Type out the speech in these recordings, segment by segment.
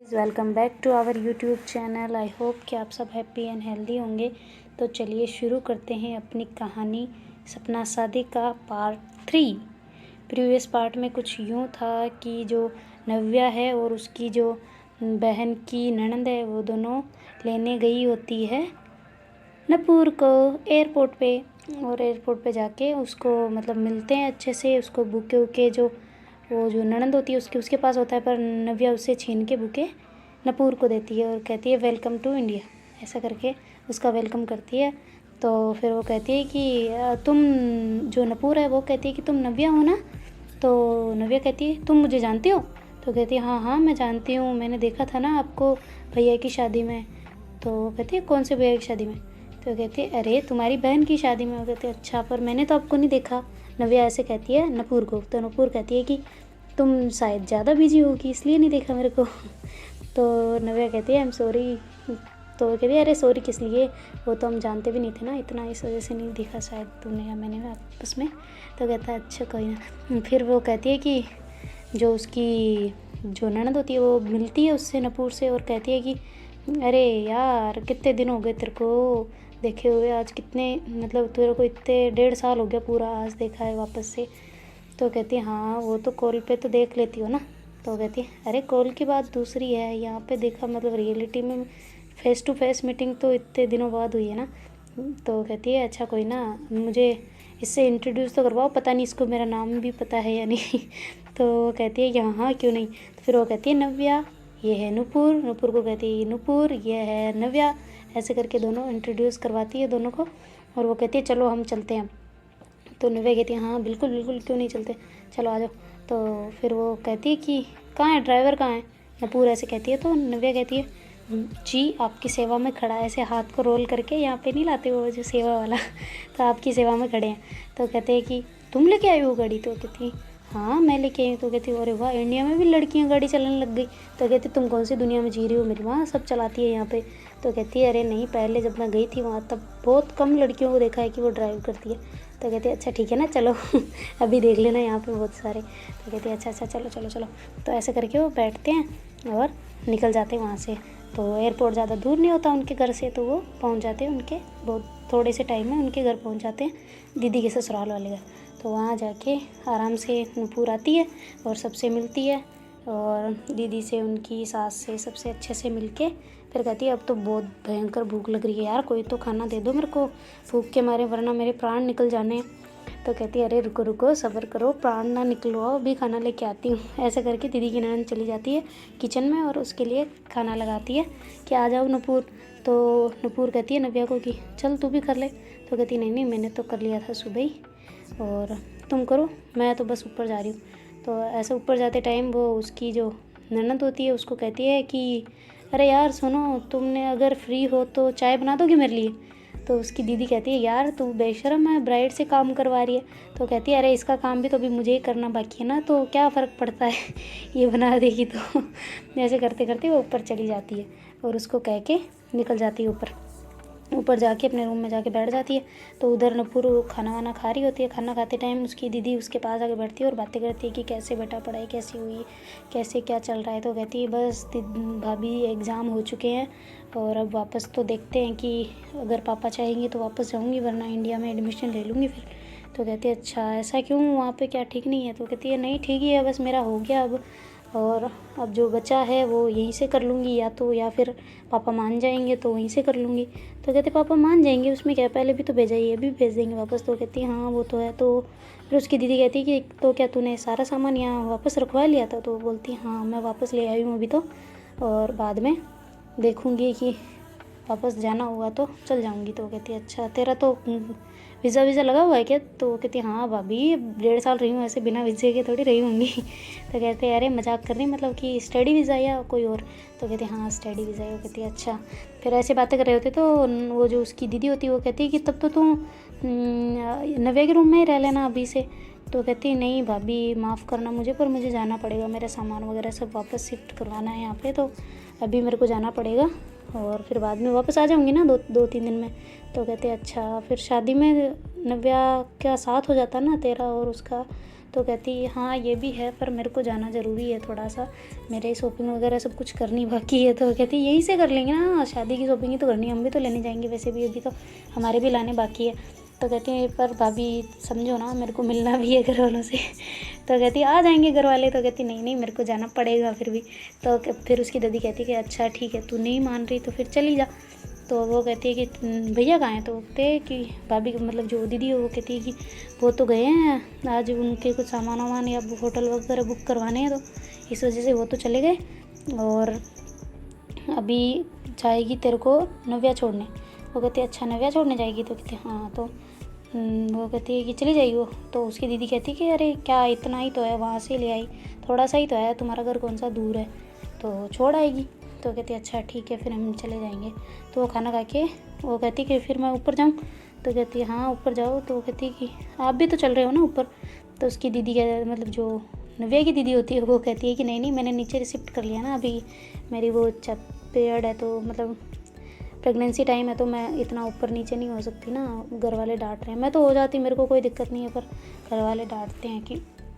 Welcome back to our YouTube channel. I hope कि आप सब हैप्पी एंड हेल्दी होंगे। तो चलिए शुरू करते हैं अपनी कहानी सपना शादी का पार्ट 3। प्रीवियस पार्ट में कुछ यूँ था कि जो नव्या है और उसकी जो बहन की ननंद है वो दोनों लेने गई होती है नूपुर को एयरपोर्ट पे। और एयरपोर्ट पे जाके उसको मतलब मिलते हैं अच्छे से, उसको बुके वुके जो वो जो ननंद होती है उसके पास होता है, पर नव्या उससे छीन के बुके नूपुर को देती है और कहती है वेलकम टू इंडिया, ऐसा करके उसका वेलकम करती है। तो फिर वो कहती है कि तुम जो नूपुर है वो कहती है कि तुम नव्या हो ना। तो नव्या कहती है तुम मुझे जानती हो। तो कहती है हाँ हाँ मैं जानती हूँ, मैंने देखा था ना आपको भैया की शादी में। तो कहती है कौन से भैया की शादी में। तो कहती है अरे तुम्हारी बहन की शादी में। वो कहते हैं अच्छा, पर मैंने तो आपको नहीं देखा। नव्या ऐसे कहती है नूपुर को। तो नूपुर कहती है कि तुम शायद ज़्यादा बिजी होगी इसलिए नहीं देखा मेरे को। तो नव्या कहती है आई एम सॉरी। तो कहती है अरे सॉरी किस लिए, वो तो हम जानते भी नहीं थे ना इतना, इस वजह से नहीं देखा शायद तूने या मैंने आपस में। तो कहता है अच्छा कोई ना। फिर वो कहती है कि जो उसकी जो ननद होती है वो मिलती है उससे नूपुर से और कहती है कि अरे यार कितने दिन हो गए तेरे को देखे हुए, आज कितने मतलब तेरे को इतने 1.5 साल हो गया पूरा, आज देखा है वापस से। तो कहती है हाँ वो तो कॉल पे तो देख लेती हो ना। तो कहती है अरे कॉल की बात दूसरी है, यहाँ पे देखा मतलब रियलिटी में फेस टू फेस मीटिंग तो इतने दिनों बाद हुई है ना। तो कहती है अच्छा कोई ना, मुझे इससे इंट्रोड्यूस तो करवाओ, पता नहीं इसको मेरा नाम भी पता है या नहीं। तो वो कहती है कि हाँ हाँ क्यों नहीं। तो फिर वो कहती है नव्या ये है नूपुर, नूपुर को कहती है नूपुर ये है नव्या, ऐसे करके दोनों इंट्रोड्यूस करवाती है दोनों को। और वो कहती है चलो हम चलते हैं। तो नव्या कहती है हाँ बिल्कुल बिल्कुल क्यों नहीं चलते, चलो आ जाओ। तो फिर वो कहती है कि कहाँ है ड्राइवर कहाँ है। नूपुर ऐसे कहती है तो नव्या कहती है जी आपकी सेवा में खड़ा है, ऐसे हाथ को रोल करके, यहाँ पे नहीं लाते वो जो सेवा वाला। तो आपकी सेवा में खड़े हैं। तो कहते हैं कि तुम लेके आई हो गाड़ी। तो कहती है हाँ मैं लेके आई हूँ। तो कहती है अरे वाह इंडिया में भी लड़कियाँ गाड़ी चलाने लग गई। तो कहती तुम कौन सी दुनिया में जी रही हो, मेरी माँ सब चलाती है यहाँ पे। तो कहती है अरे नहीं पहले जब मैं गई थी वहाँ तब बहुत कम लड़कियों को देखा है कि वो ड्राइव करती है। तो कहती है अच्छा ठीक है ना चलो। अभी देख लेना यहाँ पे बहुत सारे। तो कहती है अच्छा अच्छा चलो चलो चलो। तो ऐसे करके वो बैठते हैं और निकल जाते हैं वहाँ से। तो एयरपोर्ट ज़्यादा दूर नहीं होता उनके घर से, तो वो पहुँच जाते हैं उनके बहुत थोड़े से टाइम में उनके घर पहुँच जाते हैं दीदी के ससुराल वाले घर। तो वहाँ जाके आराम से नूपुर आती है और सबसे मिलती है और दीदी से उनकी सास से सबसे अच्छे से मिलके फिर कहती है अब तो बहुत भयंकर भूख लग रही है यार, कोई तो खाना दे दो मेरे को, भूख के मारे वरना मेरे प्राण निकल जाने। तो कहती है अरे रुको रुको सब्र करो, प्राण ना निकलवाओ, अभी खाना लेके आती हूँ। ऐसे करके दीदी की ननद चली जाती है किचन में और उसके लिए खाना लगाती है कि आ जाओ नूपुर। तो नूपुर कहती है नव्या को कि चल तू भी कर ले। तो कहती नहीं नहीं मैंने तो कर लिया था सुबह ही, और तुम करो, मैं तो बस ऊपर जा रही हूँ। तो ऐसे ऊपर जाते टाइम वो उसकी जो ननद होती है उसको कहती है कि अरे यार सुनो, तुमने अगर फ्री हो तो चाय बना दोगी मेरे लिए। तो उसकी दीदी कहती है यार तू बेशर्म है, ब्राइड से काम करवा रही है। तो कहती है अरे इसका काम भी तो अभी मुझे ही करना बाकी है ना, तो क्या फ़र्क पड़ता है। ये बना देगी तो। ऐसे करते करते वो ऊपर चली जाती है और उसको कह के निकल जाती है ऊपर। ऊपर जाके अपने रूम में जाके बैठ जाती है। तो उधर नूपुर खाना वाना खा रही होती है। खाना खाते टाइम उसकी दीदी उसके पास आके बैठती है और बातें करती है कि कैसे बेटा पढ़ाई कैसी हुई, कैसे क्या चल रहा है। तो कहती है बस भाभी एग्ज़ाम हो चुके हैं और अब वापस तो देखते हैं कि अगर पापा चाहेंगे तो वापस जाऊँगी, वरना इंडिया में एडमिशन ले लूँगी फिर। तो कहती है अच्छा ऐसा क्यों, वहाँ पे क्या ठीक नहीं है। तो कहती है नहीं ठीक ही है, बस मेरा हो गया अब, और अब जो बचा है वो यहीं से कर लूँगी, या तो या फिर पापा मान जाएंगे तो वहीं से कर लूँगी। तो कहते पापा मान जाएंगे उसमें क्या, पहले भी तो भेजा ही है, अभी भेज देंगे वापस। तो कहती है हाँ वो तो है। तो फिर उसकी दीदी कहती है कि तो क्या तूने सारा सामान यहाँ वापस रखवा लिया था। तो वो बोलती है हाँ मैं वापस ले आई हूँ अभी तो, और बाद में देखूँगी कि वापस जाना हुआ तो चल जाऊँगी। तो कहती है अच्छा तेरा तो वीज़ा वीज़ा लगा हुआ है क्या। तो वो कहती है हाँ भाभी 1.5 साल रही हूँ, ऐसे बिना वीज़े के थोड़ी रही होंगी। तो कहते हैं अरे मजाक कर रही मतलब कि स्टडी वीज़ा या कोई और। तो कहते हैं हाँ स्टडी वीज़ा है। वो कहती है अच्छा। फिर ऐसे बातें कर रहे होते तो वो जो उसकी दीदी होती है वो कहती है कि तब तो तुम नव्या के रूम में ही रह लेना अभी से। तो कहती है नहीं भाभी माफ़ करना मुझे, पर मुझे जाना पड़ेगा, मेरा सामान वगैरह सब वापस शिफ्ट करवाना है यहाँ पे, तो अभी मेरे को जाना पड़ेगा और फिर बाद में वापस आ जाऊँगी ना 2-3 दिन में। तो कहते हैं अच्छा। फिर शादी में नव्या का साथ हो जाता ना तेरा और उसका, तो कहती हाँ ये भी है, पर मेरे को जाना ज़रूरी है थोड़ा सा, मेरे शॉपिंग वगैरह सब कुछ करनी बाकी है। तो कहती यहीं से कर लेंगे ना, शादी की शॉपिंग ही तो करनी है, हम भी तो लेने जाएंगे वैसे भी, अभी तो हमारे भी लाने बाकी है। तो कहती है पर भाभी समझो ना, मेरे को मिलना भी है घर वालों से। तो कहती आ जाएंगे घर वाले। तो कहती नहीं नहीं मेरे को जाना पड़ेगा फिर भी। तो फिर उसकी दादी कहती कि अच्छा ठीक है, तू नहीं मान रही तो फिर चली जा। तो वो कहती है कि भैया कहाँ हैं? तो कहते हैं कि भाभी मतलब जो दीदी है वो कहती है कि वो तो गए हैं आज, उनके कुछ सामान वामान या होटल वगैरह बुक करवाने हैं, तो इस वजह से वो तो चले गए, और अभी जाएगी तेरे को नव्या छोड़ने। वो कहती है अच्छा नव्या छोड़ने जाएगी? तो कहते हाँ। तो वो कहती है कि चली जाएगी वो। तो उसकी दीदी कहती है कि अरे क्या इतना ही तो है, वहाँ से ले आई, थोड़ा सा ही तो है, तुम्हारा घर कौन सा दूर है, तो छोड़ आएगी। तो कहती है अच्छा ठीक है फिर हम चले जाएंगे। तो वो खाना खा के वो कहती है कि फिर मैं ऊपर जाऊँ? तो कहती है हाँ ऊपर जाओ। तो वो कहती है कि आप भी तो चल रहे हो ना ऊपर? तो उसकी दीदी मतलब जो नव्या की दीदी होती है वो कहती है कि नहीं नहीं मैंने नीचे शिफ्ट कर लिया ना, अभी मेरी वो पीरियड है, तो मतलब प्रेगनेंसी टाइम है, तो मैं इतना ऊपर नीचे नहीं हो सकती ना, घर वाले डांट रहे हैं। मैं तो हो जाती, मेरे को कोई दिक्कत नहीं है, पर घर वाले डांटते हैं कि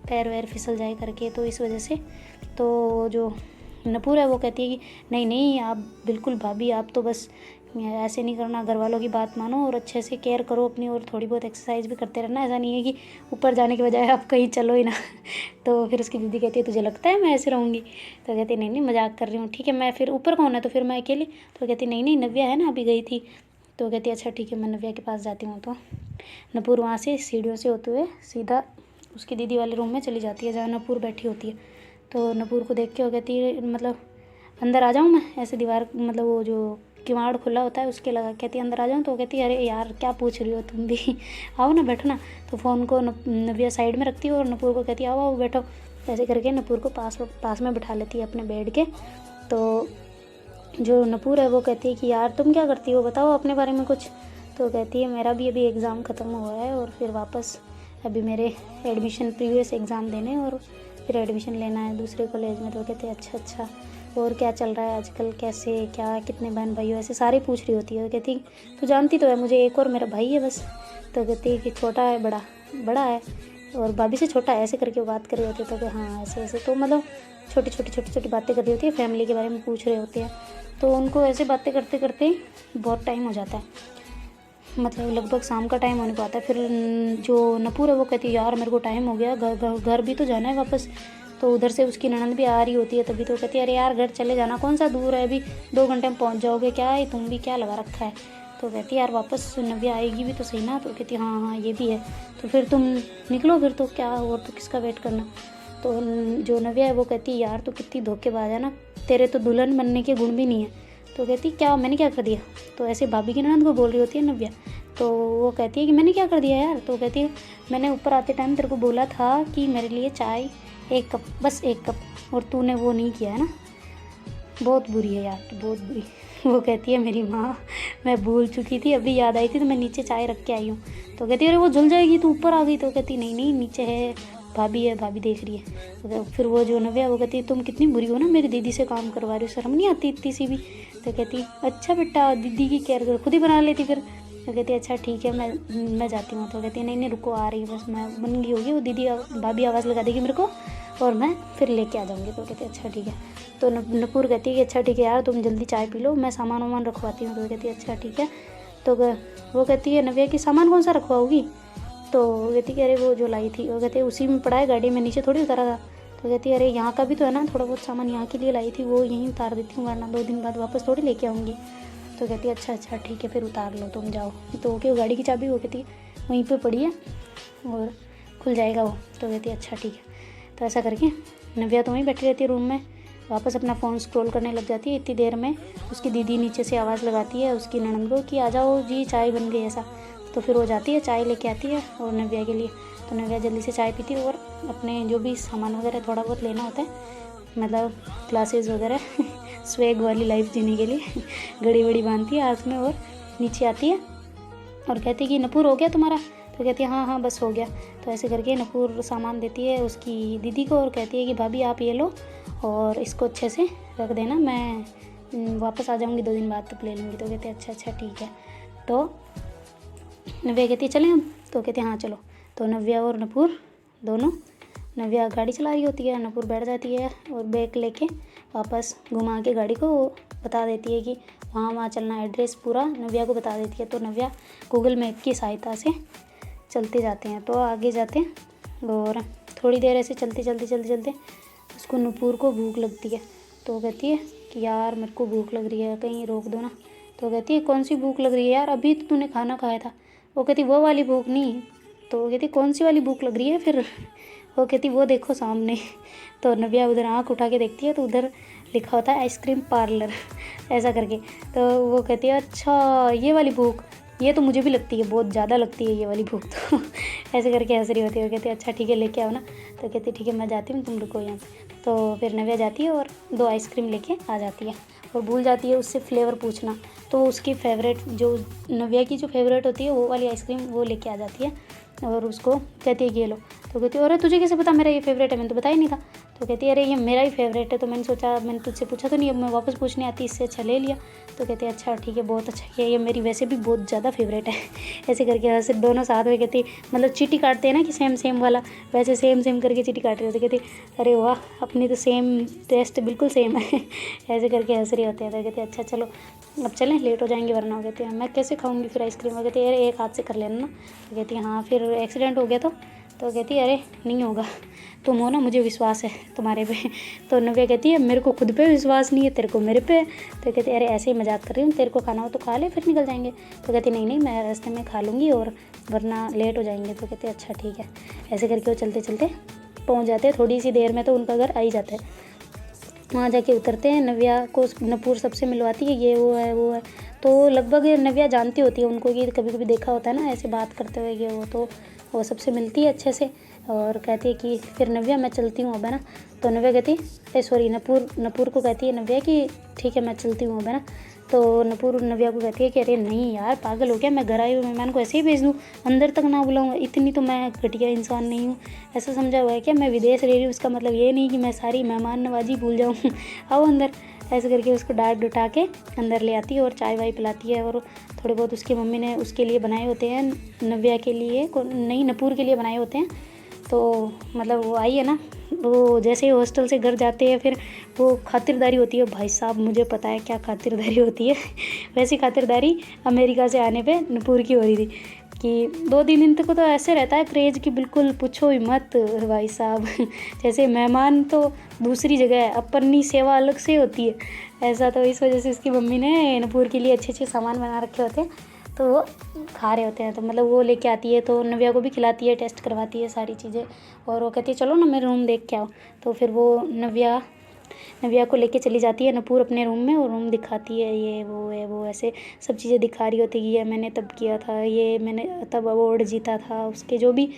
पैर वैर फिसल जाए करके, तो इस वजह से। तो जो नूपुर है वो कहती है कि नहीं नहीं आप बिल्कुल भाभी, आप तो बस ऐसे नहीं करना, घर वालों की बात मानो और अच्छे से केयर करो अपनी, और थोड़ी बहुत एक्सरसाइज भी करते रहना, ऐसा नहीं है कि ऊपर जाने के बजाय आप कहीं चलो ही ना। तो फिर उसकी दीदी कहती है तुझे लगता है मैं ऐसे रहूँगी? तो कहती है नहीं नहीं मजाक कर रही हूँ, ठीक है मैं फिर ऊपर कौन है, तो फिर मैं अकेली? तो कहती नहीं नहीं नव्या है ना, अभी गई थी। तो कहती अच्छा ठीक है मैं नव्या के पास जाती हूँ। तो नूपुर वहाँ से सीढ़ियों से होते हुए सीधा उसकी दीदी वाले रूम में चली जाती है जहाँ नूपुर बैठी होती है। तो नूपुर को देख के वो कहती है मतलब अंदर आ जाऊँ मैं? ऐसे दीवार मतलब वो जो किवाड़ खुला होता है उसके लगा, कहती है अंदर आ जाऊँ? तो कहती है अरे यार क्या पूछ रही हो तुम भी, आओ ना बैठो ना। तो फ़ोन को नव्या साइड में रखती है और नूपुर को कहती है आओ आओ बैठो। ऐसे करके नूपुर को पास में बिठा लेती है अपने बेड के। तो जो नूपुर है वो कहती है कि यार तुम क्या करती हो, बताओ अपने बारे में कुछ। तो कहती है मेरा भी अभी एग्ज़ाम ख़त्म हुआ है और फिर वापस अभी मेरे एडमिशन प्रीवियस एग्ज़ाम देने और फिर एडमिशन लेना है दूसरे कॉलेज में। तो कहते हैं अच्छा अच्छा, और क्या चल रहा है आजकल, कैसे क्या, कितने बहन भाई हो, ऐसे सारी पूछ रही होती है। तो कहती तू जानती तो है मुझे, एक और मेरा भाई है बस। तो कहती है कि छोटा है बड़ा है और भाभी से छोटा है, ऐसे करके वो बात कर रही होती है। तो कि हाँ ऐसे ऐसे, तो मतलब छोटी छोटी बातें कर रही होती है, फैमिली के बारे में पूछ रहे होते हैं। तो उनको ऐसे बातें करते करते बहुत टाइम हो जाता है, मतलब लगभग शाम का टाइम होने को आता है। फिर जो नूपुर है वो कहती है यार मेरे को टाइम हो गया, घर भी तो जाना है वापस। तो उधर से उसकी ननद भी आ रही होती है तभी। तो कहती है अरे यार घर चले जाना, कौन सा दूर है, अभी 2 घंटे में पहुंच जाओगे, क्या है तुम भी क्या लगा रखा है। तो कहती है यार वापस नव्या आएगी भी तो सही ना। तो कहती है हाँ हाँ ये भी है, तो फिर तुम निकलो फिर, तो क्या और तो किसका वेट करना। तो जो नव्या है वो कहती है यार तू कितनी धोखेबाज है ना, तेरे तो दुल्हन बनने के गुण भी नहीं है। तो कहती क्या मैंने क्या कर दिया? तो ऐसे भाभी की ननद को बोल रही होती है नव्या। तो वो कहती है कि मैंने क्या कर दिया यार? तो कहती है मैंने ऊपर आते टाइम तेरे को बोला था कि मेरे लिए चाय 1 कप, बस 1 कप, और तूने वो नहीं किया है ना, बहुत बुरी है यार, बहुत बुरी। वो कहती है मेरी माँ मैं भूल चुकी थी, अभी याद आई थी तो मैं नीचे चाय रख के आई हूँ। तो कहती है अरे वो जल जाएगी, तू ऊपर आ गई। तो कहती नहीं नहीं नीचे है, भाभी देख रही है। तो फिर वो जो नव्या वो कहती है तुम कितनी बुरी हो ना, मेरी दीदी से काम करवा रही हो, शर्म नहीं आती इतनी सी भी। तो कहती अच्छा बेटा दीदी की केयर कर, खुद ही बना लेती फिर। तो कहती अच्छा ठीक है मैं जाती हूँ। तो कहती नहीं नहीं रुको आ रही है, बस मैं बन गई होगी, वो दीदी भाभी आवाज़ लगा देगी मेरे को और मैं फिर लेके आ जाऊँगी। तो कहती अच्छा ठीक है। तो नूपुर कहती है कि अच्छा ठीक है यार तुम जल्दी चाय पी लो, मैं सामान वामान रखवाती हूँ। तो कहती है अच्छा ठीक है। तो वो कहती है नव्या की सामान कौन सा रखवाओगी? तो कहती कि अरे वो जो लाई थी, वो कहते उसी में पड़ा है गाड़ी में, नीचे थोड़ी उतारा था। तो कहती है अरे यहाँ का भी तो है ना, थोड़ा बहुत सामान यहाँ के लिए लाई थी, वो यहीं उतार देती हूँ वरना 2 दिन बाद वापस थोड़ी लेके आऊँगी। तो कहती है अच्छा ठीक है फिर उतार लो तुम जाओ। तो क्यों गाड़ी की चाबी वो कहती वहीं पे पड़ी है और खुल जाएगा वो। तो कहती है अच्छा ठीक है। तो ऐसा करके नव्या तो वहीं बैठी रहती है रूम में, वापस अपना फ़ोन स्क्रॉल करने लग जाती है। इतनी देर में उसकी दीदी नीचे से आवाज़ लगाती है उसकी ननद को कि आ जाओ जी चाय बन गई ऐसा। तो फिर वो जाती है चाय लेके आती है और नव्या के लिए। तो नव्या जल्दी से चाय पीती है और अपने जो भी सामान वगैरह थोड़ा बहुत लेना होता है, मतलब क्लासेस वगैरह स्वेग वाली लाइफ जीने के लिए घड़ी वड़ी बांधती है हाथ में और नीचे आती है और कहती है कि नूपुर हो गया तुम्हारा? तो कहती है हाँ बस हो गया। तो ऐसे करके नूपुर सामान देती है उसकी दीदी को और कहती है कि भाभी आप ये लो और इसको अच्छे से रख देना, मैं वापस आ जाऊँगी 2 दिन बाद तब ले लूँगी। तो कहते हैं अच्छा ठीक है। तो नव्या कहती है चलें हम? तो कहते हैं हाँ चलो। तो नव्या और नूपुर दोनों नव्या गाड़ी चला रही होती है, नूपुर बैठ जाती है और बैग लेके वापस घुमा के गाड़ी को बता देती है कि वहाँ वहाँ चलना, एड्रेस पूरा नव्या को बता देती है। तो नव्या गूगल मैप की सहायता से चलते जाते हैं। तो आगे जाते हैं और थोड़ी देर ऐसे चलते चलते चलते चलते उसको नूपुर को भूख लगती है। तो वो कहती है कि यार मेरे को भूख लग रही है, कहीं रोक दो ना। तो वो कहती है कौन सी भूख लग रही है यार, अभी तो तूने खाना खाया था। वो कहती वो वाली भूख नहीं। तो वो कहती कौन सी वाली भूख लग रही है फिर। वो कहती वो देखो सामने। तो नव्या उधर आँख उठा के देखती है तो उधर लिखा होता है आइसक्रीम पार्लर ऐसा करके। तो वो कहती है अच्छा ये वाली भूख, ये तो मुझे भी लगती है, बहुत ज़्यादा लगती है ये वाली भूख तो ऐसे करके हंस रही होती है। वो कहती है अच्छा ठीक है लेके आओ ना। तो कहती है ठीक है मैं जाती हूँ, तुम रुको यहाँ पे। तो फिर नव्या जाती है और 2 आइसक्रीम लेके आ जाती है और भूल जाती है उससे फ्लेवर पूछना। तो उसकी फेवरेट जो नव्या की जो फेवरेट होती है वो वाली आइसक्रीम वो लेके आ जाती है और उसको कहती है ये लो। तो कहती है अरे तुझे कैसे पता मेरा ये फेवरेट है, मैंने तो बताया नहीं था। तो कहती है अरे ये मेरा ही फेवरेट है, तो मैंने सोचा मैंने तुझसे पूछा तो नहीं, अब मैं वापस पूछने आती, इससे अच्छा ले लिया। तो कहते हैं अच्छा ठीक है बहुत अच्छा किया, ये मेरी वैसे भी बहुत ज़्यादा फेवरेट है ऐसे करके हंस दोनों साथ में कहती मतलब चीटी काटते हैं ना कि सेम सेम वाला, वैसे सेम सेम करके चीटी काट रहे होते। कहती अरे वाह अपनी तो सेम टेस्ट बिल्कुल सेम है ऐसे करके हंस रहे होते हैं। तो कहते अच्छा चलो अब चलें लेट हो जाएंगे वरना। वो कहते हैं मैं कैसे खाऊंगी फिर आइसक्रीम। वो कहती है अरे एक हाथ से कर लेना ना। तो कहती है हाँ फिर एक्सीडेंट हो गया तो कहती है अरे नहीं होगा, तुम हो ना, मुझे विश्वास है तुम्हारे पे। तो नव्या कहती है मेरे को खुद पे विश्वास नहीं है, तेरे को मेरे पे। तो कहती है अरे ऐसे ही मजाक कर रही हूँ, तेरे को खाना हो तो खा ले फिर निकल जाएंगे। तो कहती नहीं नहीं मैं रास्ते में खा लूँगी और वरना लेट हो जाएंगे। तो कहते अच्छा ठीक है। ऐसे करके वो चलते चलते पहुँच जाते हैं, थोड़ी सी देर में तो उनका घर आ ही जाता है। वहाँ जाके उतरते हैं, नव्या को नूपुर सबसे मिलवाती है, ये वो है वो है। तो लगभग नव्या जानती होती है उनको कि कभी कभी देखा होता है ना ऐसे बात करते हुए ये वो। तो वो सबसे मिलती है अच्छे से और कहती है कि फिर नव्या मैं चलती हूँ अब है ना। तो नव्या कहती है सॉरी नूपुर को कहती है नव्या कि ठीक है मैं चलती हूँ अब है ना। तो नूपुर नव्या को कहती है कि अरे नहीं यार पागल हो गया, मैं घर आई हूँ, मेहमान को ऐसे ही भेज दूँ, अंदर तक ना बुलाऊँ, इतनी तो मैं घटिया इंसान नहीं हूँ। ऐसा समझा हुआ है क्या, मैं विदेश रह रही हूँ उसका मतलब ये नहीं कि मैं सारी मेहमान नवाजी भूल जाऊँ आओ अंदर। ऐसे करके उसको डांट डुटा के अंदर ले आती है और चाय वाय पिलाती है। और थोड़े बहुत उसकी मम्मी ने उसके लिए बनाए होते हैं, नव्या के लिए नहीं नूपुर के लिए बनाए होते हैं। तो मतलब वो आई है ना, वो जैसे ही हॉस्टल से घर जाते हैं फिर वो खातिरदारी होती है, भाई साहब मुझे पता है क्या खातिरदारी होती है वैसी खातिरदारी अमेरिका से आने पे नूपुर की हो रही थी कि 2-3 दिन तक तो ऐसे रहता है क्रेज कि बिल्कुल पूछो ही मत भाई साहब जैसे मेहमान तो दूसरी जगह है, अपनी सेवा अलग से होती है ऐसा। तो इस वजह से उसकी मम्मी ने नूपुर के लिए अच्छे अच्छे सामान बना रखे होते हैं तो वो खा रहे होते हैं। तो मतलब वो लेके आती है तो नव्या को भी खिलाती है, टेस्ट करवाती है सारी चीज़ें और वो कहती है चलो ना मेरे रूम देख के आओ। तो फिर वो नव्या को लेके चली जाती है नूपुर अपने रूम में और रूम दिखाती है, ये वो है वो ऐसे सब चीज़ें दिखा रही होती है कि ये मैंने तब किया था, ये मैंने तब अवार्ड जीता था, उसके जो भी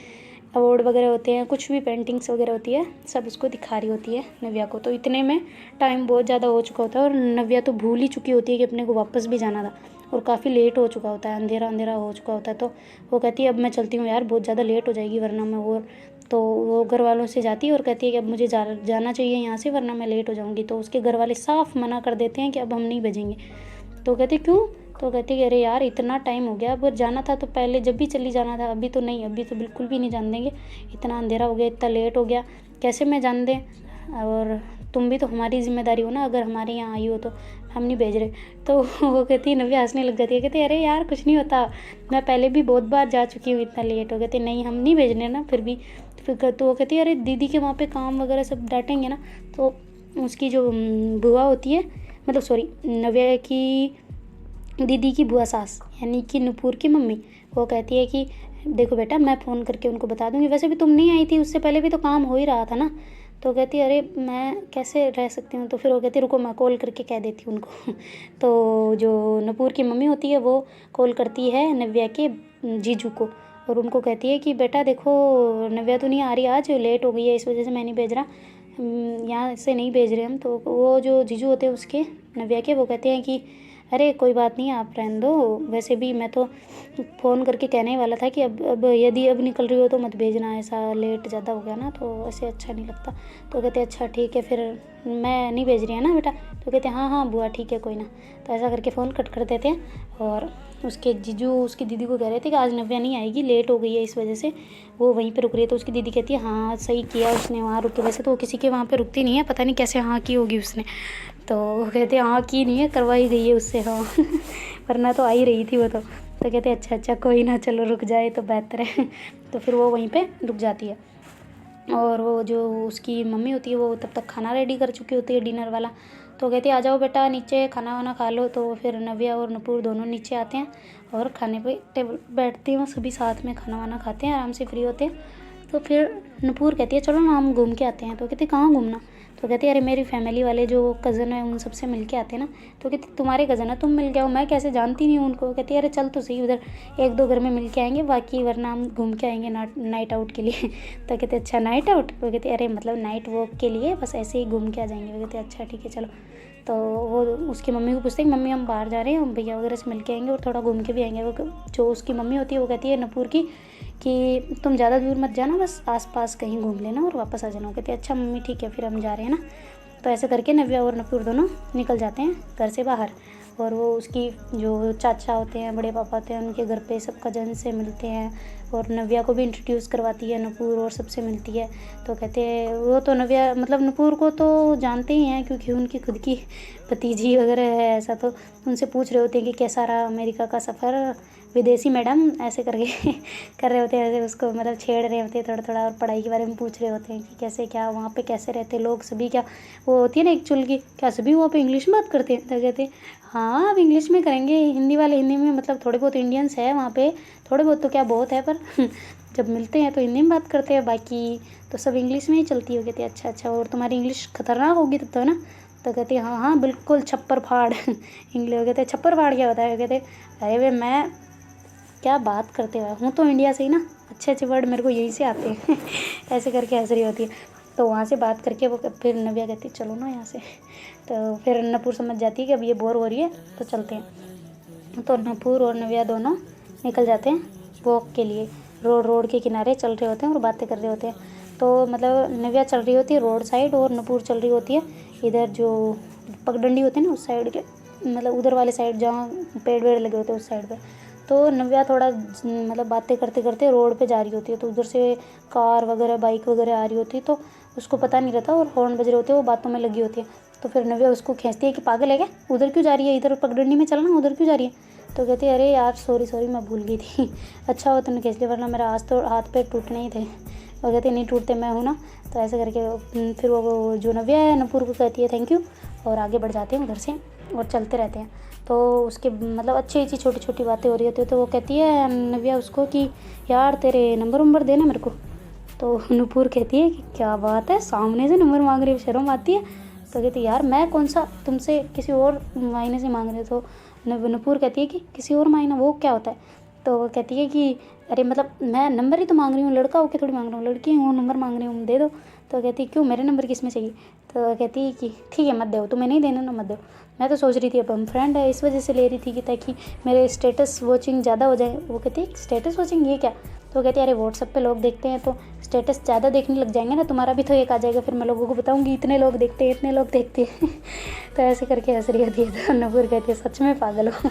अवार्ड वगैरह होते हैं, कुछ भी पेंटिंग्स वगैरह होती है सब उसको दिखा रही होती है नव्या को। तो इतने में टाइम बहुत ज़्यादा हो चुका होता है और नव्या तो भूल ही चुकी होती है कि अपने को वापस भी जाना था और काफ़ी लेट हो चुका होता है, अंधेरा अंधेरा हो चुका होता है। तो वो कहती है अब मैं चलती हूँ यार, बहुत ज़्यादा लेट हो जाएगी वरना मैं। और तो वो घर वालों से जाती है और कहती है कि अब मुझे जाना चाहिए यहाँ से वरना मैं लेट हो जाऊँगी। तो उसके घर वाले साफ मना कर देते हैं कि अब हम नहीं भेजेंगे। तो कहती क्यों। तो कहती है अरे यार इतना टाइम हो गया, अब जाना था तो पहले जब भी चली जाना था, अभी तो नहीं, अभी तो बिल्कुल भी नहीं जान देंगे, इतना अंधेरा हो गया, इतना लेट हो गया, कैसे मैं जान दें, और तुम भी तो हमारी जिम्मेदारी हो ना, अगर हमारे यहाँ आई हो तो हम नहीं भेज रहे। तो वो कहती है नव्या हंसने लग जाती है, कहती है अरे यार कुछ नहीं होता, मैं पहले भी बहुत बार जा चुकी हूँ, इतना लेट हो। कहती नहीं हम नहीं भेजने ना फिर भी। तो वो कहती है अरे दीदी के वहाँ पे काम वगैरह सब डांटेंगे ना। तो उसकी जो बुआ होती है, मतलब सॉरी नव्या की दीदी की बुआ सास यानी कि नूपुर की मम्मी, वो कहती है कि देखो बेटा मैं फ़ोन करके उनको बता दूँगी, वैसे भी तुम नहीं आई थी, उससे पहले भी तो काम हो ही रहा था ना। तो कहती है अरे मैं कैसे रह सकती हूँ। तो फिर वो कहती रुको मैं कॉल करके कह देती हूँ उनको तो जो नूपुर की मम्मी होती है वो कॉल करती है नव्या के जीजू को और उनको कहती है कि बेटा देखो नव्या तो नहीं आ रही, आज लेट हो गई है, इस वजह से मैं नहीं भेज रहा, यहाँ से नहीं भेज रहे हम। तो वो जो जीजू होते हैं उसके नव्या के, वो कहते हैं कि अरे कोई बात नहीं, आप रहने दो, वैसे भी मैं तो फ़ोन करके कहने ही वाला था कि अब यदि अब निकल रही हो तो मत भेजना, ऐसा लेट ज़्यादा हो गया ना तो ऐसे अच्छा नहीं लगता। तो कहते अच्छा ठीक है, फिर मैं नहीं भेज रही है ना बेटा। तो कहते हाँ हाँ बुआ ठीक है कोई ना। तो ऐसा करके फ़ोन कट कर देते हैं। और उसके जीजू उसकी दीदी को कह रहे थे कि आज नव्या नहीं आएगी, लेट हो गई है इस वजह से वो वहीं पे रुक रही है। तो उसकी दीदी कहती है हाँ सही किया उसने वहाँ रुके, वैसे तो वो किसी के वहाँ पे रुकती नहीं है, पता नहीं कैसे हाँ की होगी उसने। तो वो कहते हाँ की नहीं है, करवाई गई है उससे हाँ वरना तो आ ही रही थी वो तो कहते अच्छा अच्छा कोई ना, चलो रुक जाए तो बेहतर है तो फिर वो वहीं पे रुक जाती है। और वो जो उसकी मम्मी होती है वो तब तक खाना रेडी कर चुकी होती है, डिनर वाला। तो कहती है आ जाओ बेटा नीचे खाना वाना खा लो। तो फिर नव्या और नुपुर दोनों नीचे आते हैं और खाने पे टेबल बैठते हैं, सभी साथ में खाना वाना खाते हैं, आराम से फ्री होते हैं। तो फिर नुपुर कहती है चलो ना हम घूम के आते हैं। तो कहती कहाँ घूमना। तो कहती है अरे मेरी फैमिली वाले जो कज़न है उन सबसे मिल के आते हैं ना। तो कहती तुम्हारे कज़न है तुम मिल के आओ, मैं कैसे जानती नहीं हूँ उनको। कहती है अरे चल तो सही, उधर एक दो घर में मिल के आएंगे, बाकी वरना हम घूम के आएंगे नाइट आउट के लिए तो कहते अच्छा नाइट आउट। वो कहती अरे मतलब नाइट वॉक के लिए, बस ऐसे ही घूम के आ जाएंगे। वो कहते अच्छा ठीक है चलो। तो वो उसकी मम्मी को पूछते हैं कि मम्मी हम बाहर जा रहे हैं, हम भैया वगैरह से मिल के आएंगे और थोड़ा घूम के भी आएंगे। वो जो उसकी मम्मी होती है वो कहती है नुपुर की कि तुम ज़्यादा दूर मत जाना, बस आसपास कहीं घूम लेना और वापस आ जाना। वो कहती है अच्छा मम्मी ठीक है फिर हम जा रहे हैं ना। तो ऐसे करके नव्या और नुपुर दोनों निकल जाते हैं घर से बाहर। और वो उसकी जो चाचा होते हैं, बड़े पापा होते हैं, उनके घर पे सब कजन से मिलते हैं। और नव्या को भी इंट्रोड्यूस करवाती है नुपुर और सबसे मिलती है। तो कहते हैं वो तो नव्या मतलब नुपुर को तो जानते ही हैं क्योंकि उनकी खुद की भतीजी वगैरह है ऐसा। तो उनसे पूछ रहे होते हैं कि कैसा रहा अमेरिका का सफ़र विदेशी मैडम, ऐसे करके कर रहे होते हैं, ऐसे उसको मतलब छेड़ रहे होते हैं थोड़ा थोड़ा। और पढ़ाई के बारे में पूछ रहे होते हैं कि कैसे क्या वहाँ पे कैसे रहते लोग सभी, क्या वो होती है ना एक चुल की, क्या सभी वहाँ पे इंग्लिश में बात करते हैं। तो कहते हैं हाँ अब इंग्लिश में करेंगे, हिंदी वाले हिंदी में, मतलब थोड़े बहुत इंडियंस है वहाँ पे, थोड़े बहुत तो क्या बहुत है, पर जब मिलते हैं तो हिंदी में बात करते हैं, बाकी तो सब इंग्लिश में ही चलती हो। कहती है अच्छा अच्छा, और तुम्हारी इंग्लिश खतरनाक होगी तब तो ना। तो कहती है हाँ हाँ बिल्कुल छप्पर फाड़ इंग्लिश। कहते हैं छप्पर फाड़ क्या होता है। कहते अरे वे मैं क्या बात करते हुए हूँ तो इंडिया से ही ना, अच्छे अच्छे वर्ड मेरे को यहीं से आते हैं ऐसे करके हंस रही होती है। तो वहाँ से बात करके वो फिर नव्या कहती है चलो ना यहाँ से। तो फिर नूपुर समझ जाती है कि अब ये बोर हो रही है तो चलते हैं। तो नूपुर और नव्या दोनों निकल जाते हैं वॉक के लिए। रोड के किनारे चल रहे होते हैं और बातें कर रहे होते हैं। तो मतलब नव्या चल रही होती है रोड साइड और नूपुर चल रही होती है इधर जो पगडंडी होती है ना उस साइड के, मतलब उधर वाले साइड जहाँ पेड़ वेड़ लगे होते हैं उस साइड पे। तो नव्या थोड़ा मतलब बातें करते करते रोड पे जा रही होती है। तो उधर से कार वगैरह बाइक वगैरह आ रही होती है तो उसको पता नहीं रहता और हॉर्न बज रहे होते हैं, वो बातों में लगी होती है। तो फिर नव्या उसको खींचती है कि पागल है क्या, उधर क्यों जा रही है, इधर पगडंडी में चलना, उधर क्यों जा रही है। तो कहती है अरे यार सॉरी मैं भूल गई थी अच्छा हो तुमने खींच लिया, वरना मेरा आज तो हाथ पैर टूटने ही थे। वो कहती नहीं टूटते, मैं हूँ ना। तो ऐसे करके फिर वो जो नव्या है नूपुर को कहती है थैंक यू और आगे बढ़ जाते हैं उधर से और चलते रहते हैं। तो उसके मतलब अच्छी अच्छी छोटी छोटी बातें हो रही होती है। तो वो कहती है नव्या उसको कि यार तेरे नंबर देना मेरे को। तो नूपुर कहती है कि क्या बात है, सामने से नंबर मांग रही है, शर्म आती है। तो कहती है यार मैं कौन सा तुमसे किसी और मायने से मांग रहे। तो नूपुर कहती है कि किसी और मायना वो क्या होता है। तो वो कहती है कि अरे मतलब मैं नंबर ही तो मांग रही हूँ, लड़का होके थोड़ी मांग रहा हूँ, लड़की हूँ नंबर मांग रही हूँ, दे दो। तो कहती है क्यों मेरे नंबर किस में चाहिए। तो कहती है कि ठीक है मत दो, तुम्हें नहीं देना ना मत दो, मैं तो सोच रही थी अब हम फ्रेंड है इस वजह से ले रही थी कि ताकि मेरे स्टेटस वॉचिंग ज़्यादा हो जाए। वो कहती है स्टेटस वॉचिंग ये क्या। तो कहती है अरे व्हाट्सएप पे लोग देखते हैं तो स्टेटस ज़्यादा देखने लग जाएंगे ना, तुम्हारा भी तो एक आ जाएगा, फिर मैं लोगों को बताऊंगी इतने लोग देखते हैं इतने लोग देखते हैं तो ऐसे करके हंस रही होती है। तो नूपुर कहती है सच में पागल हो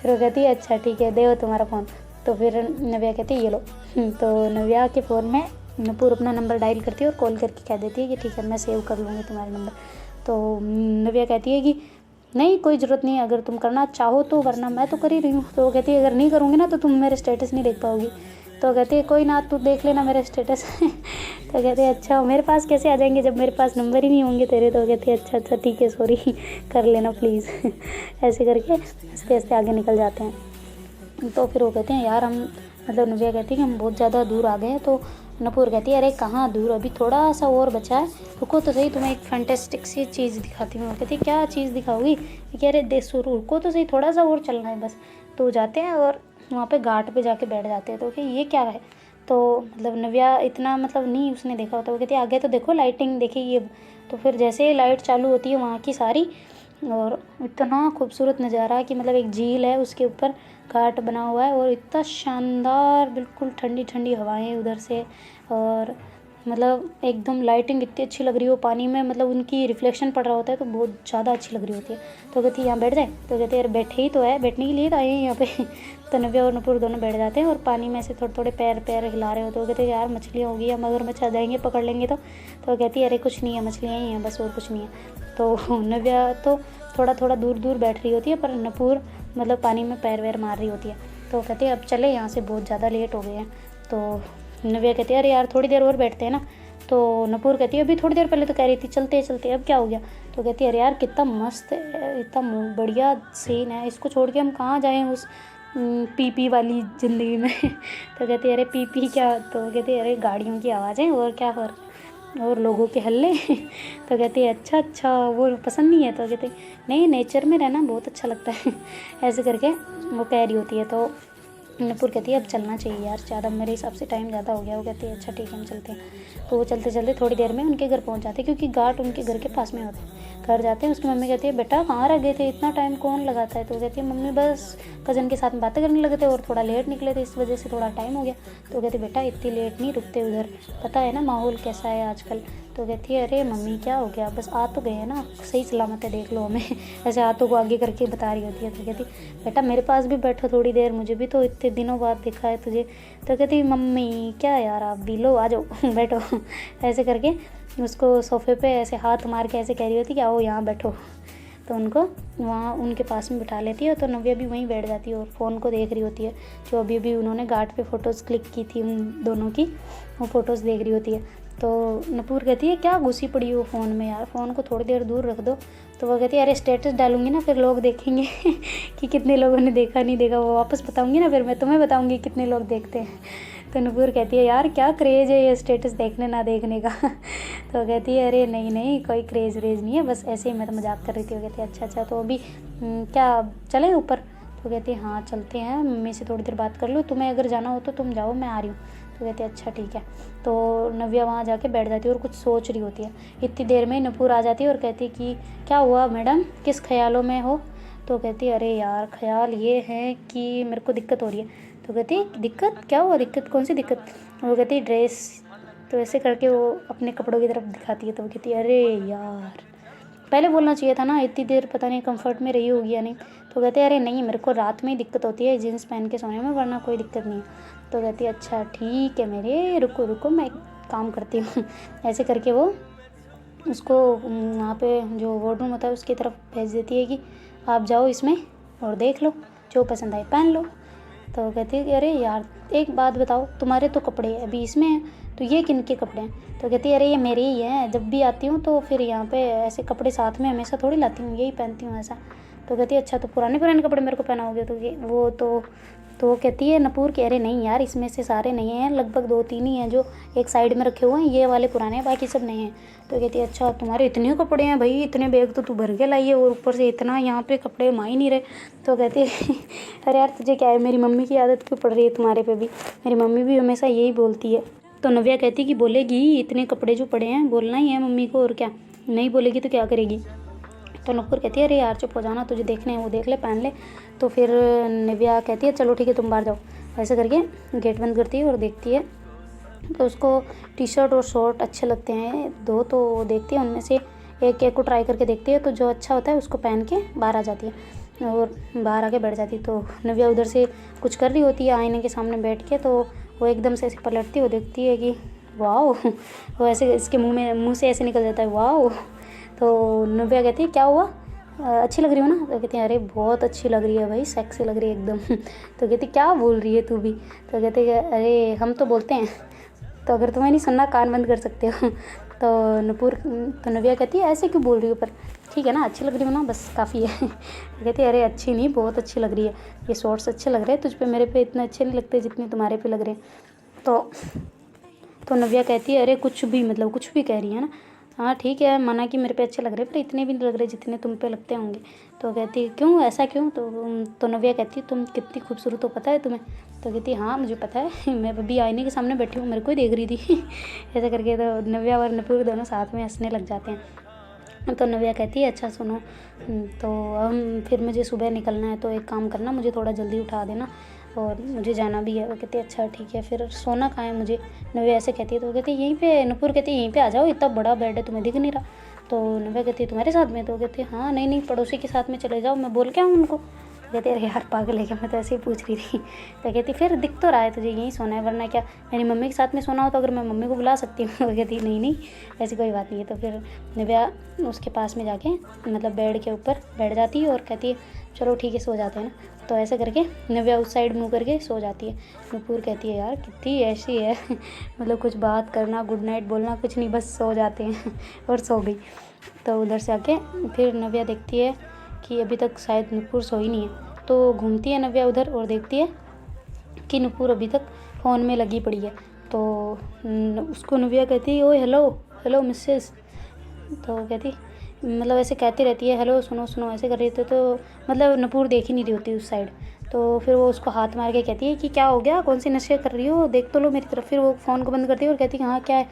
फिर वो कहती है अच्छा ठीक है दे तुम्हारा फ़ोन। तो फिर नव्या कहती है ये लो। तो नव्या के फ़ोन में नूपुर अपना नंबर डायल करती है और कॉल करके कह देती है कि ठीक है मैं सेव कर लूँगी तुम्हारा नंबर। तो नव्या कहती है कि नहीं कोई ज़रूरत नहीं, अगर तुम करना चाहो तो, वरना मैं तो कर ही रही हूँ। तो वो कहती है अगर नहीं करूँगी ना तो तुम मेरे स्टेटस नहीं देख पाओगी। तो कहती है कोई ना तू देख लेना मेरा स्टेटस तो कहते हैं अच्छा मेरे पास कैसे आ जाएंगे जब मेरे पास नंबर ही नहीं होंगे तेरे। तो कहते हैं अच्छा ठीक है सॉरी कर लेना प्लीज़ ऐसे करके हंसते हंसते आगे निकल जाते हैं। तो फिर वो कहते हैं यार हम मतलब नव्या कहती है कि हम बहुत ज़्यादा दूर आ गए हैं। तो नूपुर कहती है अरे कहाँ दूर, अभी थोड़ा सा और बचा है, रुको तो सही तुम्हें एक फैंटेस्टिक सी चीज़ दिखाती हूँ। कहती है क्या चीज़ दिखाओगी। कह अरे देसो रुको तो सही थोड़ा सा और चलना है बस। तो जाते हैं और वहाँ पे घाट पे जाके बैठ जाते हैं। तो कि ये क्या है। तो मतलब नव्या इतना मतलब नहीं उसने देखा होता। वो कहती है आगे तो देखो लाइटिंग देखेगी अब। तो फिर जैसे ही लाइट चालू होती है वहाँ की सारी, और इतना खूबसूरत नज़ारा है कि मतलब एक झील है, उसके ऊपर घाट बना हुआ है और इतना शानदार, बिल्कुल ठंडी ठंडी हवाएं उधर से। और मतलब एकदम लाइटिंग इतनी अच्छी लग रही हो पानी में, मतलब उनकी रिफ्लेक्शन पड़ रहा होता है तो बहुत ज़्यादा अच्छी लग रही होती है। तो कहती है यहाँ बैठ जाए, तो कहते हैं यार बैठे ही तो है, बैठने के लिए तो आए हैं यहाँ पे। तो नव्या और नुपुर दोनों बैठ जाते हैं और पानी में से थोड़े थोड़े पैर पैर हिला रहे होते हैं। तो कहते हैं यार मछलियाँ होगी या मगरमच्छ आ जाएंगे पकड़ लेंगे तो कहती है अरे कुछ नहीं है, मछलियाँ ही हैं बस, और कुछ नहीं है। तो नव्या तो थोड़ा थोड़ा दूर दूर बैठ रही होती है, पर नुपुर मतलब पानी में पैर वैर मार रही होती है। तो कहते हैं अब चले यहाँ से, बहुत ज़्यादा लेट हो गए हैं। तो नव्या कहती है अरे यार थोड़ी देर और बैठते हैं ना। तो नुपुर कहती है अभी थोड़ी देर पहले तो कह रही थी चलते चलते, अब क्या हो गया। तो कहती है अरे यार कितना मस्त है, इतना बढ़िया सीन है, इसको छोड़ के हम कहाँ जाएं उस पी वाली ज़िंदगी में। तो कहती है अरे पी क्या। तो कहती है अरे गाड़ियों की आवाज़ें और क्या और लोगों के हल्ले। तो कहती है अच्छा वो पसंद नहीं है। तो कहती नहीं, नेचर में रहना बहुत अच्छा लगता है। ऐसे करके वो कह रही होती है। तो नुपुर कहती है अब चलना चाहिए यार, ज़्यादा मेरे हिसाब से टाइम ज़्यादा हो गया। वो कहती है अच्छा ठीक है हम चलते हैं। तो वो चलते चलते थोड़ी देर में उनके घर पहुंच जाते हैं, क्योंकि घाट उनके घर के पास में होते हैं। घर जाते हैं, उसकी मम्मी कहती है बेटा कहाँ रह गए थे, इतना टाइम कौन लगाता है। तो वो कहती है मम्मी बस कज़न के साथ बातें करने लगे थे और थोड़ा लेट निकले थे, इस वजह से थोड़ा टाइम हो गया। तो कहते बेटा इतनी लेट नहीं रुकते उधर, पता है ना माहौल कैसा है आजकल। तो कहती है अरे मम्मी क्या हो गया, बस आ तो गए हैं ना, सही सलामत है देख लो हमें। ऐसे हाथों को आगे करके बता रही होती है। तो कहती बेटा मेरे पास भी बैठो थोड़ी देर, मुझे भी तो इतने दिनों बाद देखा है तुझे। तो कहती मम्मी क्या यार आप भी, लो आ जाओ बैठो। ऐसे करके उसको सोफ़े पे ऐसे हाथ मार के ऐसे कह रही होती कि आओ यहाँ बैठो। तो उनको वहाँ उनके पास में बिठा लेती है। तो नव्या भी वहीं बैठ जाती है और फ़ोन को देख रही होती है, जो अभी अभी उन्होंने घाट पे फ़ोटोज़ क्लिक की थी उन दोनों की, वो फ़ोटोज़ देख रही होती है। तो नुपुर कहती है क्या घुसी पड़ी हो फ़ोन में यार, फ़ोन को थोड़ी देर दूर रख दो। तो वो कहती है अरे स्टेटस डालूंगी ना फिर लोग देखेंगे कि कितने लोगों ने देखा नहीं देखा, वो वापस बताऊंगी ना, फिर मैं तुम्हें बताऊंगी कितने लोग देखते हैं। तो नुपुर कहती है यार क्या क्रेज़ है ये स्टेटस देखने ना देखने का। तो कहती है अरे नहीं कोई क्रेज़ व्रेज़ नहीं है, बस ऐसे ही मैं तो मजाक कर रही थी। वो कहती है अच्छा तो अभी क्या चलें ऊपर। तो कहती है हाँ चलते हैं, मम्मी से थोड़ी देर बात कर लो, तुम्हें अगर जाना हो तो तुम जाओ मैं आ रही हूँ। तो कहती है अच्छा ठीक है। तो नव्या वहाँ जाके बैठ जाती है और कुछ सोच रही होती है। इतनी देर में नुपुर आ जाती है और कहती है कि क्या हुआ मैडम, किस ख्यालों में हो। तो कहती है अरे यार ख्याल ये है कि मेरे को दिक्कत हो रही है। तो कहती है दिक्कत क्या हुआ, दिक्कत कौन सी दिक्कत। वो कहती है ड्रेस। तो ऐसे करके वो अपने कपड़ों की तरफ दिखाती है। तो वो कहती है अरे यार पहले बोलना चाहिए था ना, इतनी देर पता नहीं कंफर्ट में रही होगी या नहीं। तो कहते हैं अरे नहीं मेरे को रात में ही दिक्कत होती है जीन्स पहन के सोने में, वरना कोई दिक्कत नहीं है। तो कहती है अच्छा ठीक है मेरे, रुको मैं काम करती हूँ। ऐसे करके वो उसको वहाँ पे जो वार्डरूम होता है उसकी तरफ भेज देती है कि आप जाओ इसमें और देख लो, जो पसंद आए पहन लो। तो कहती है कि अरे यार एक बात बताओ, तुम्हारे तो कपड़े अभी इसमें हैं, तो ये किन के कपड़े हैं। तो कहती है अरे ये मेरे ही हैं, जब भी आती हूँ तो फिर यहाँ पे ऐसे कपड़े साथ में हमेशा थोड़ी लाती हूँ, यही पहनती हूँ ऐसा। तो कहती है अच्छा तो पुराने कपड़े मेरे को पहनाओगे। तो ये वो तो वो कहती है नुपुर कि अरे नहीं यार इसमें से सारे नहीं हैं, लगभग 2-3 ही हैं जो एक साइड में रखे हुए हैं, ये वाले पुराने हैं बाकी सब नहीं हैं। तो कहती है अच्छा तुम्हारे इतने कपड़े हैं भाई, इतने बैग तो तू भर के लाई है और ऊपर से इतना यहाँ पे कपड़े मा ही नहीं रहे। तो कहती है अरे यार तुझे क्या है, मेरी मम्मी की आदत क्यों पड़ रही है तुम्हारे पे भी, मेरी मम्मी भी हमेशा यही बोलती है। तो नव्या कहती कि बोलेगी इतने कपड़े जो पड़े हैं बोलना ही है मम्मी को, और क्या, नहीं बोलेगी तो क्या करेगी। तो नुपुर कहती है अरे यार चुप हो जाना, तुझे देखने हैं वो देख ले पहन ले। तो फिर नव्या कहती है चलो ठीक है तुम बाहर जाओ। ऐसे करके गेट बंद करती है और देखती है तो उसको टी शर्ट और शॉर्ट अच्छे लगते हैं दो, तो वो देखती है उनमें से एक को ट्राई करके देखती है, तो जो अच्छा होता है उसको पहन के बाहर आ जाती है और बाहर आके बैठ जाती है। तो नव्या उधर से कुछ कर रही होती है आईने के सामने बैठ के, तो वो एकदम से ऐसे पलटती है, वो देखती है कि वाओ, वो ऐसे इसके मुँह से ऐसे निकल जाता है वाओ। तो नव्या कहती है क्या हुआ, अच्छी लग रही हो ना। तो कहती है अरे बहुत अच्छी लग रही है भाई, सेक्सी लग रही है एकदम। तो कहती क्या बोल रही है तू भी। तो कहते अरे हम तो बोलते हैं, तो अगर तुम्हें नहीं सुनना कान बंद कर सकते हो। तो नव्या कहती है ऐसे क्यों बोल रही हो, पर ठीक है ना अच्छी लग रही हो ना, बस काफ़ी है। तो कहती है अरे अच्छी नहीं बहुत अच्छी लग रही है, ये शॉर्ट्स अच्छे लग रहे हैं तुझ पे, मेरे पे इतने अच्छे नहीं लगते जितने तुम्हारे पे लग रहे हैं। तो नव्या कहती है अरे कुछ भी मतलब कुछ भी कह रही है ना, हाँ ठीक है मना कि मेरे पे अच्छे लग रहे पर इतने भी नहीं लग रहे जितने तुम पे लगते होंगे। तो कहती क्यों ऐसा क्यों। तो नव्या कहती तुम कितनी खूबसूरत हो पता है तुम्हें। तो कहती हाँ मुझे पता है, मैं अभी आईने के सामने बैठी हूँ मेरे को ही देख रही थी। ऐसा करके तो नव्या और नुपुर दोनों साथ में हंसने लग जाते हैं। तो नव्या कहती है अच्छा सुनो, तो हम फिर मुझे सुबह निकलना है, तो एक काम करना, मुझे थोड़ा जल्दी उठा देना और मुझे जाना भी है। वो कहती है अच्छा ठीक है, फिर सोना कहाँ है मुझे, नव्या ऐसे कहती है। तो वो कहती है यहीं पे, नुपुर कहती है यहीं पे आ जाओ, इतना बड़ा बेड है तुम्हें दिख नहीं रहा। तो नव्या कहती है तुम्हारे साथ में, तो वो कहती है हाँ नहीं नहीं पड़ोसी के साथ में चले जाओ, मैं बोल के आऊँ उनको। कहते अरे यार पागल है क्या, मैं तो ऐसे ही पूछ रही थी। तो कहती फिर दिख तो रहा है तुझे यहीं सोना है, वरना क्या मेरी मम्मी के साथ में सोना हो तो अगर मैं मम्मी को बुला सकती हूँ। तो कहती नहीं नहीं ऐसी कोई बात नहीं है। तो फिर नव्या उसके पास में जाके मतलब बेड के ऊपर बैठ जाती है और कहती है चलो ठीक है सो जाते हैं ना। तो ऐसे करके नव्या उस साइड मुँह करके सो जाती है। नुपुर कहती है यार कितनी ऐसी है मतलब कुछ बात करना, गुड नाइट बोलना कुछ नहीं, बस सो जाते हैं और सो गई। तो उधर से आके फिर नव्या देखती है कि अभी तक शायद नुपुर सोई नहीं है। तो घूमती है नव्या उधर और देखती है कि नुपुर अभी तक फ़ोन में लगी पड़ी है। तो उसको नव्या कहती है ओए हेलो हेलो मिसेस। तो कहती मतलब ऐसे कहती रहती है हेलो सुनो सुनो ऐसे कर रही थी। तो मतलब नुपुर देख ही नहीं रही होती उस साइड। तो फिर वो उसको हाथ मार के कहती है कि क्या हो गया, कौन सी नशे कर रही हो, देख तो लो मेरी तरफ। फिर वो फ़ोन को बंद करती है और कहती है हाँ क्या है।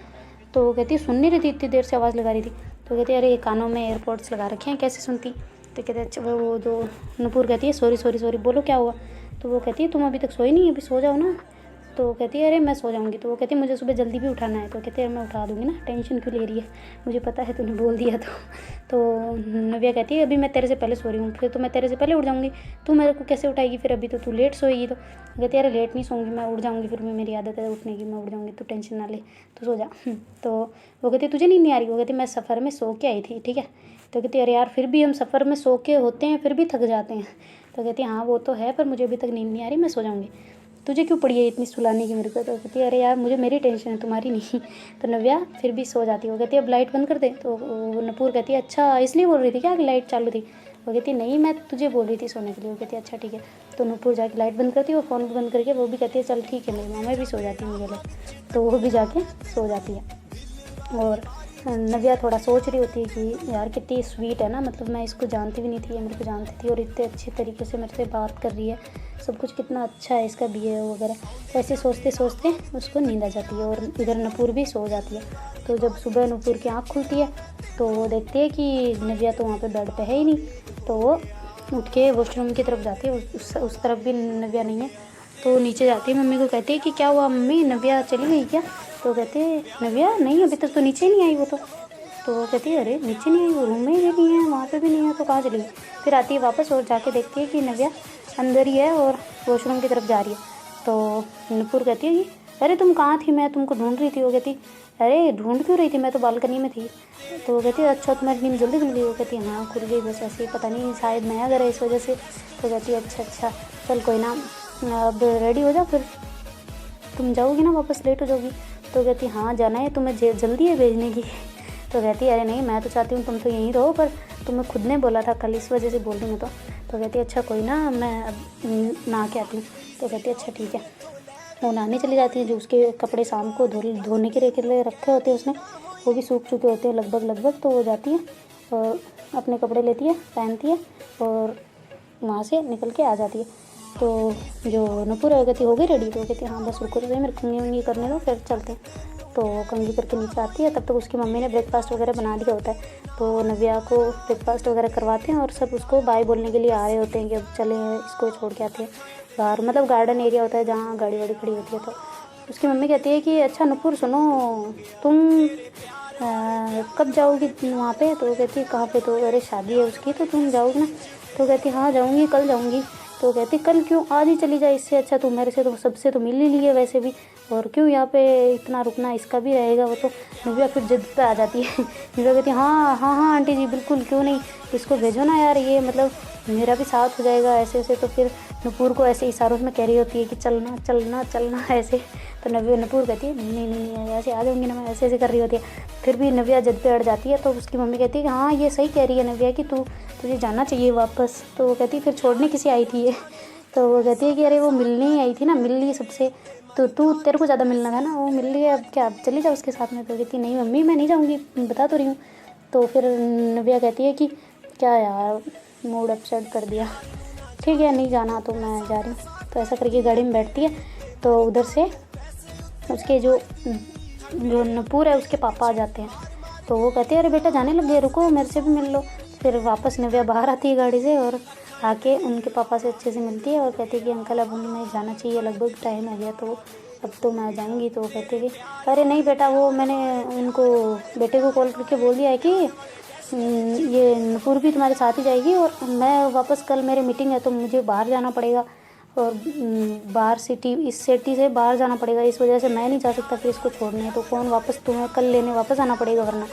तो वो कहती है सुन नहीं रही थी, इतनी देर से आवाज़ लगा रही थी। तो कहती है अरे कानों में एयरपोर्ट्स लगा रखे हैं कैसे सुनती। तो कहते अच्छा वो जो नुपुर कहती है सॉरी सॉरी सॉरी बोलो क्या हुआ। तो वो कहती है तुम अभी तक सोई नहीं, अभी सो जाओ ना। तो वो कहती है अरे मैं सो जाऊँगी। तो वो कहती है मुझे सुबह जल्दी भी उठाना है। तो कहती है मैं उठा दूँगी ना, टेंशन क्यों ले रही है, मुझे पता है तूने बोल दिया। तो नव्या कहती है अभी मैं तेरे से पहले सो रही हूँ, फिर तो मैं तेरे से पहले उठ जाऊँगी, तू मेरे को कैसे उठाएगी फिर, अभी तो तू लेट सोएगी। तो कहती है अरे लेट नहीं सोऊंगी, मैं उठ जाऊँगी, फिर मैं मेरी आदत है उठने की, मैं उठ जाऊँगी, तू टेंशन ना ले, तू सो जा। तो वो कहती है तुझे नींद नहीं आ रही। वो कहती मैं सफ़र में सो के आई थी ठीक है। तो कहती अरे यार फिर भी हम सफ़र में सो के होते हैं फिर भी थक जाते हैं। तो कहती हाँ वो तो है, पर मुझे अभी तक नींद नहीं आ रही, मैं सो जाऊँगी, तुझे क्यों पड़ी है इतनी सुलाने की मेरे को। तो कहती है अरे यार मुझे मेरी टेंशन है तुम्हारी नहीं। तो नव्या फिर भी सो जाती है। वो कहती है अब लाइट बंद कर दे। तो नुपुर कहती है अच्छा इसलिए बोल रही थी क्या कि लाइट चालू थी। वो कहती है नहीं मैं तुझे बोल रही थी सोने के लिए। वो कहती है अच्छा ठीक है। तो नुपुर जाके लाइट बंद करती है और फ़ोन को बंद करके वो भी कहती है चल ठीक है मेरी माँ, मैं भी सो जाती हूँ मुझे लग। तो वो भी जाके सो जाती है। और नव्या थोड़ा सोच रही होती है कि यार कितनी स्वीट है ना, मतलब मैं इसको जानती भी नहीं थी, ये मेरे को जानती थी और इतने अच्छे तरीके से मेरे से बात कर रही है, सब कुछ कितना अच्छा है इसका बिहेव वगैरह। ऐसे सोचते सोचते उसको नींद आ जाती है और इधर नुपुर भी सो जाती है। तो जब सुबह नुपुर की आँख खुलती है तो वो देखती है कि नव्या तो वहाँ पे बेड पे है ही नहीं। तो वो उठ के वॉशरूम की तरफ जाती है, उस तरफ भी नव्या नहीं है। तो नीचे जाती है, मम्मी को कहती है कि क्या हुआ मम्मी, नव्या चली गई क्या। तो कहते हैं नव्या नहीं अभी तक तो नीचे ही नहीं आई वो तो वो कहती है अरे नीचे नहीं आई, वो रूम में ही नहीं है, वहाँ पे भी नहीं है, तो कहाँ चली गई। फिर आती है वापस और जाके देखती है कि नव्या अंदर ही है और वॉशरूम की तरफ जा रही है। तो नुपुर कहती है कि अरे तुम कहाँ थी, मैं तुमको ढूंढ रही थी। वो कहती अरे ढूंढ क्यों रही थी, मैं तो बालकनी में थी। तो वो कहती है अच्छा तुम्हारी नींद जल्दी खुल गई। वो कहती है हाँ खुल गई, बस ऐसे ही पता नहीं शायद नया घर है इस वजह से। तो कहती है अच्छा चल कोई ना, अब रेडी हो जाओ, फिर तुम जाओगी ना वापस, लेट हो जाओगी। तो कहती हाँ जाना है, तुम्हें जल्दी है भेजने की। तो कहती है अरे नहीं मैं तो चाहती हूँ तुम तो यहीं रहो, पर तुम्हें खुद ने बोला था कल, इस वजह से बोल रही हूँ। तो कहती है अच्छा कोई ना, मैं अब नहा के आती हूँ। तो कहती है अच्छा ठीक है। वो नहाने चली जाती है, जो उसके कपड़े शाम को धोने के लिए रखे होते हैं उसने, वो भी सूख चुके होते हैं लगभग। तो वो जाती है और अपने कपड़े लेती है, पहनती है और वहाँ से निकल के आ जाती है। तो जो नुपुर है वो कहती हो गई रेडी। तो वो कहती है हाँ बस रुको तो सही, मेरे कंघी वंगी करने दो फिर चलते हैं। तो कंघी करके नीचे आती है, तब तक उसकी मम्मी ने ब्रेकफास्ट वगैरह बना दिया होता है। तो नव्या को ब्रेकफास्ट वगैरह करवाते हैं और सब उसको बाय बोलने के लिए आ रहे होते हैं कि अब चले इसको छोड़ के आते हैं बाहर, मतलब गार्डन एरिया होता है जहाँ गाड़ी वाड़ी खड़ी होती है। तो उसकी मम्मी कहती है कि अच्छा नुपुर सुनो, तुम कब जाओगी वहाँ पे। तो कहती है कहाँ पे। तो अरे शादी है उसकी, तो तुम जाओगी ना। तो कहती हाँ जाऊँगी, कल जाऊँगी। तो कहती कल क्यों, आज ही चली जाए, इससे अच्छा तू मेरे से तो सबसे तो मिल ही ली है वैसे भी, और क्यों यहाँ पे इतना रुकना, इसका भी रहेगा वो। तो नव्या फिर जिद पे आ जाती है। नव्या कहती है हाँ आंटी जी बिल्कुल, क्यों नहीं, इसको भेजो ना यार, ये मतलब मेरा भी साथ हो जाएगा ऐसे। तो फिर नुपुर को ऐसे इशारों में कह रही होती है कि चलना ऐसे। तो नुपुर कहती है नहीं ऐसे आ जाऊँगी ना मैं, ऐसे कर रही होती है। फिर भी नव्या जिद पे अड़ जाती है। तो उसकी मम्मी कहती है कि हाँ ये सही कह रही है नव्या कि तुझे जाना चाहिए वापस। तो वो कहती है फिर छोड़ने किसी आई थी ये। तो वो कहती है कि अरे वो मिलने ही आई थी ना, मिल ली सबसे, तो तेरे को ज़्यादा मिलना था ना, वो मिल रही है अब क्या, अब चली जाओ उसके साथ में। तो कहती नहीं मम्मी मैं नहीं जाऊँगी, बता तो रही हूँ। तो फिर नव्या कहती है कि क्या यार मूड अपसेट कर दिया, ठीक है नहीं जाना तो मैं जा रही हूँ। तो ऐसा करके गाड़ी में बैठती है। तो उधर से उसके जो नुपुर है उसके पापा आ जाते हैं। तो वो कहती है अरे बेटा जाने लग गए, रुको मेरे से भी मिल लो। फिर वापस नव्या बाहर आती है गाड़ी से और आके उनके पापा से अच्छे से मिलती है और कहती है कि अंकल अब मैं जाना चाहिए, लगभग टाइम हो गया तो अब तो मैं जाऊँगी। तो वो कहते हैं कि अरे नहीं बेटा, वो मैंने उनको बेटे को कॉल करके बोल दिया है कि ये नुपुर भी तुम्हारे साथ ही जाएगी और मैं वापस कल मेरी मीटिंग है तो मुझे बाहर जाना पड़ेगा और बाहर सिटी, इस सिटी से बाहर जाना पड़ेगा, इस वजह से मैं नहीं जा सकता फिर इसको छोड़ने, तो फ़ोन वापस तुम्हें कल लेने वापस आना पड़ेगा वरना।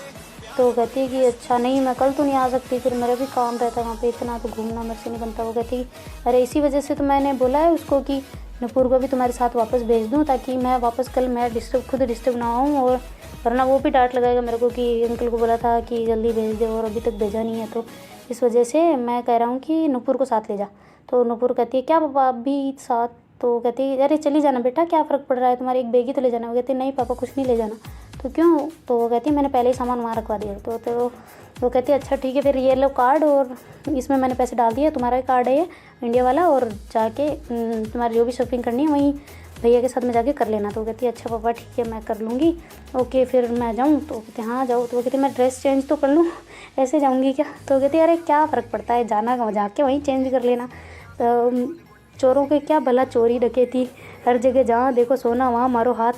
तो कहती है कि अच्छा नहीं, मैं कल तो नहीं आ सकती, फिर मेरा भी काम रहता है वहाँ पे, इतना तो घूमना मेरे से नहीं बनता। वो कहती है अरे इसी वजह से तो मैंने बोला है उसको कि नुपुर को भी तुम्हारे साथ वापस भेज दूँ ताकि मैं वापस कल मैं खुद डिस्टर्ब ना हूँ, और वरना वो भी डांट लगाएगा मेरे को कि अंकल को बोला था कि जल्दी भेज दे और अभी तक भेजा नहीं है। तो इस वजह से मैं कह रहा हूँ कि नुपुर को साथ ले जा। तो नुपुर कहती है क्या पापा आप भी साथ? तो कहती है अरे चली जाना बेटा, क्या फ़र्क पड़ रहा है, तुम्हारी एक बैग ही तो ले जाना। वो कहती है नहीं पापा कुछ नहीं ले जाना। तो क्यों? तो वो कहती है मैंने पहले ही सामान वहाँ रखवा दिया। तो वो कहती है अच्छा ठीक है, फिर ये लो कार्ड और इसमें मैंने पैसे डाल दिए, तुम्हारा ही कार्ड है ये इंडिया वाला, और जाके तुम्हारी जो भी शॉपिंग करनी है वहीं भैया के साथ में जाके कर लेना। तो वो कहती है अच्छा पापा ठीक है मैं कर लूँगी, ओके फिर मैं जाऊँ? तो कहते हैं हाँ जाओ। तो वो कहती है मैं ड्रेस चेंज तो कर लूँ, ऐसे जाऊँगी क्या? तो कहती है अरे क्या फ़र्क पड़ता है, जाना जाके वहीं चेंज कर लेना। तो चोरों के क्या भला, चोरी डकैती हर जगह, जहाँ देखो सोना वहाँ मारो हाथ।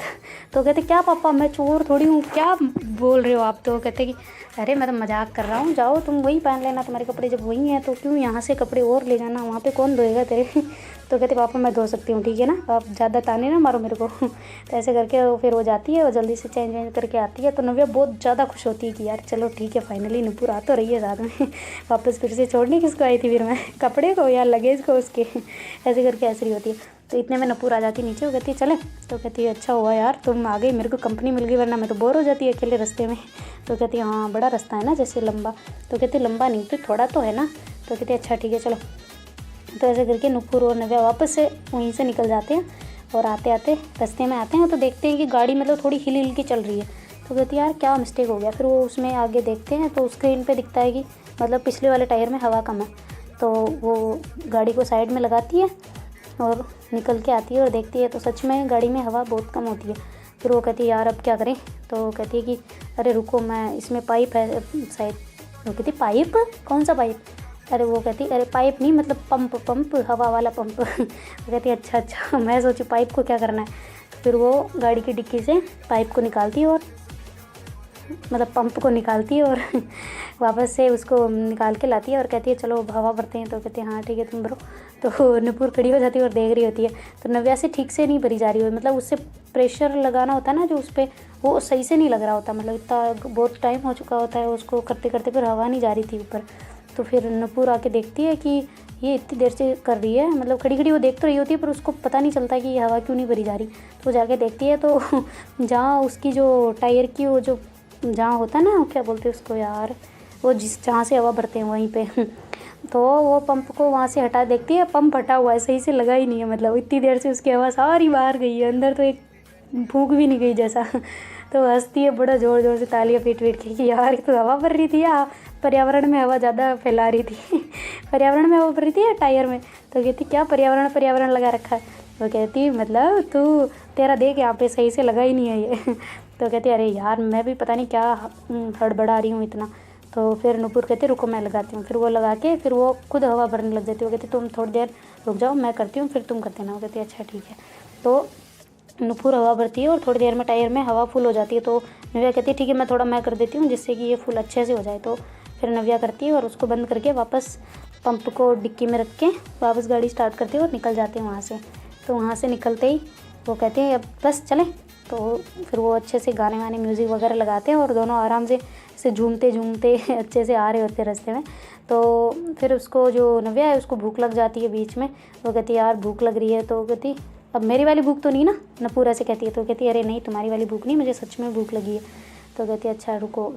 तो कहते क्या पापा मैं चोर थोड़ी हूँ, क्या बोल रहे हो आप? तो कहते कि अरे मैं तो मजाक कर रहा हूँ, जाओ तुम वही पहन लेना, तुम्हारे कपड़े जब वही हैं तो क्यों यहाँ से कपड़े और ले जाना, वहाँ पे कौन धोएगा तेरे? तो कहते पापा मैं धो सकती हूँ, ठीक है ना, आप ज़्यादा ताने ना मारो मेरे को। तो ऐसे करके फिर वो जाती है और जल्दी से चेंज वेंज करके आती है। तो नव्या बहुत ज़्यादा खुश होती है कि यार चलो ठीक है फाइनली नुपुर आ तो रही है साथ में। वापस फिर से छोड़ने किसको आई थी फिर मैं, कपड़े को या लगेज को उसके। ऐसे करके ऐसी रही होती है। तो इतने में नुपुर आ जाती नीचे, वो कहती है चले। तो कहती है अच्छा हुआ यार तुम आ गई, मेरे को कंपनी मिल गई, वरना मैं तो बोर हो जाती है अकेले रास्ते में। तो कहती है हाँ बड़ा रास्ता है ना जैसे लंबा। तो कहती लंबा नहीं तो थोड़ा तो है ना। तो कहती अच्छा ठीक है चलो। तो ऐसे करके नुपुर और नव्या वापस से वहीं से निकल जाते हैं और आते आते रास्ते में आते हैं तो देखते हैं कि गाड़ी मतलब थोड़ी हिल हिल के चल रही है। तो कहती है यार क्या मिस्टेक हो गया। फिर वो उसमें आगे देखते हैं तो स्क्रीन पे दिखता है कि मतलब पिछले वाले टायर में हवा कम है। तो वो गाड़ी को साइड में लगाती है और निकल के आती है और देखती है तो सच में गाड़ी में हवा बहुत कम होती है। फिर वो कहती है यार अब क्या करें। तो वो कहती है कि अरे रुको मैं, इसमें पाइप है शायद। वो कहती पाइप? कौन सा पाइप? अरे वो कहती अरे पाइप नहीं मतलब पंप हवा वाला पंप। वो कहती अच्छा मैं सोची पाइप को क्या करना है। तो फिर वो गाड़ी की डिक्की से पाइप को निकालती है और मतलब पंप को निकालती है और वापस से उसको निकाल के लाती है और कहती है चलो हवा भरते हैं। तो कहते हैं हाँ ठीक है तुम भरो। तो नुपुर खड़ी हो जाती है और देख रही होती है। तो नव्या से ठीक से नहीं भरी जा रही हो, मतलब उससे प्रेशर लगाना होता है ना जो उस पर, वो सही से नहीं लग रहा होता, मतलब इतना बहुत टाइम हो चुका होता है उसको करते करते, फिर हवा नहीं जा रही थी ऊपर। तो फिर नुपुर आके देखती है कि ये इतनी देर से कर रही है, मतलब खड़ी खड़ी वो देख तो रही होती है पर उसको पता नहीं चलता कि ये हवा क्यों नहीं भरी जा रही। तो वो जाके देखती है तो जहाँ उसकी जो टायर की वो जो जहाँ होता है ना क्या बोलते हैं उसको यार, वो जहाँ से हवा भरते हैं वहीं पे तो वो पंप को वहाँ से हटा देखती है, पंप हटा हुआ है, सही से लगा ही नहीं है, मतलब इतनी देर से उसकी हवा सारी बाहर गई है, अंदर तो एक फूंक भी नहीं गई जैसा। तो हंसती है बड़ा ज़ोर ज़ोर से तालियां पीट पीट के कि यार तो हवा भर रही थी या पर्यावरण में हवा ज़्यादा फैला रही थी। पर्यावरण में हवा भर रही थी या टायर में? तो कहती क्या पर्यावरण लगा रखा है। वो कहती मतलब तू तेरा देख यहाँ पे सही से लगा ही नहीं है ये। तो कहती अरे यार मैं भी पता नहीं क्या हड़बड़ा रही हूँ इतना। तो फिर नुपुर कहती रुको मैं लगाती हूँ। फिर वो लगा के फिर वो खुद हवा भरने लग जाती है। वो कहती तुम थोड़ी देर रुक जाओ मैं करती हूँ फिर तुम कर देना। वो कहती अच्छा ठीक है। तो नुपुर हवा भरती है और थोड़ी देर में टायर में हवा फुल हो जाती है। तो नव्या कहती है ठीक है मैं कर देती हूँ जिससे कि ये फुल अच्छे से हो जाए। तो फिर नव्या करती है और उसको बंद करके वापस पंप को डिक्की में रख के वापस गाड़ी स्टार्ट करती है और निकल जाते हैं वहाँ से। तो वहाँ से निकलते ही वो कहते हैं अब बस चलें। तो फिर वो अच्छे से गाने वाने म्यूज़िक वगैरह लगाते हैं और दोनों आराम से ऐसे झूमते झूमते अच्छे से आ रहे होते हैं रास्ते में। तो फिर उसको जो नव्या है उसको भूख लग जाती है बीच में। वो कहती है यार भूख लग रही है। तो कहती अब मेरी वाली भूख तो नहीं ना, नुपुर ऐसे कहती है। तो कहती है अरे नहीं तुम्हारी वाली भूख नहीं, मुझे सच में भूख लगी है। तो कहती है अच्छा रुको